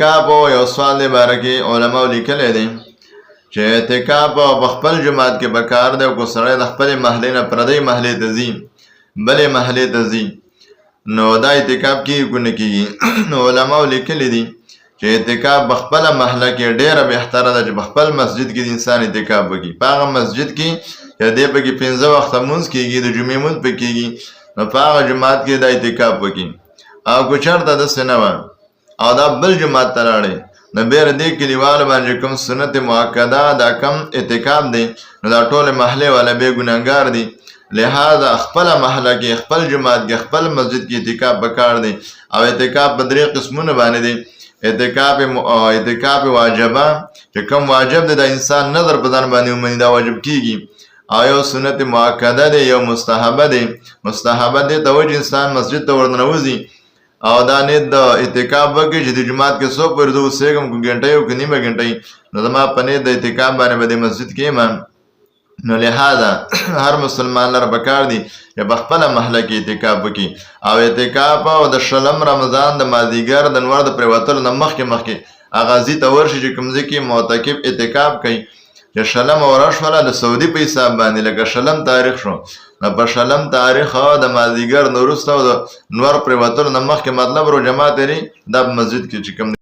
اعتکاف او یو سوال دی باره کې علماء لیکلی دی چې اعتکاف په خپل جماعت کې پکار دی او که سړی د خپلې محلې نه پردۍ محلې ته ځي بلې محلې ته ځي نو دا اعتکاف کېږي که نه کېږي نو علماو لیکلی دي چې اعتکاف په خپله محله کې ډېره بهتره ده چې په خپل مسجد کې د انسان اعتکاف وکړي په هغه مسجد کې چې دی پکې 15 وخته لمونځ کېږي د جمعې لمونځ پکې کېږي نو په هغه جماعت کې دا اعتکاف وکړي او که چېرته داسې نه وه او دا بل جماعت ته لاړې نو بیا دې کلیوالو باندې کوم سنت مؤکده دا کم اعتکاف دی نو دا ټولې محلې والا بیا ګناهګار دي لہذا خپل محله کې خپل جماعت کې خپل مسجد کې اعتکاف پکار دی او اعتکاف په 3 قسمونه باندې دی اعتکاف واجبه چې کوم واجب دی د انسان نظر په ځان باندې ومني دا واجب کیږي او یو سنت مؤکده دی یو مستحبه دی ته وایي انسان مسجد ته ورننوځي او دا نیت د اعتکاف وکړي چې د جماعت کې څو پورې زه اوسېږم که ګنټۍ او که نیمه ګنټۍ نو زما په نیت د اعتکاف باندې به د مسجد کې یم نو لہذا هر مسلمان لره پکار دی چې په خپله محله کې اعتکاف وکړي او اعتکاف او د شلم رمضان د مازدیګر د نور د پرېوتلو نه مخکې هغه ځای ته ورشي چې کوم ځای کې معتکف اعتکاف کوي چې شلم اوره شوله د سعودي په حساب باندې لکه شلم تاریخ شو نو په شلم تاریخ د مازدیګر نه وروسته او د نور پرېوتلو نه مخکې مطلب روژه ماتې دا په مسجد کې چې کوم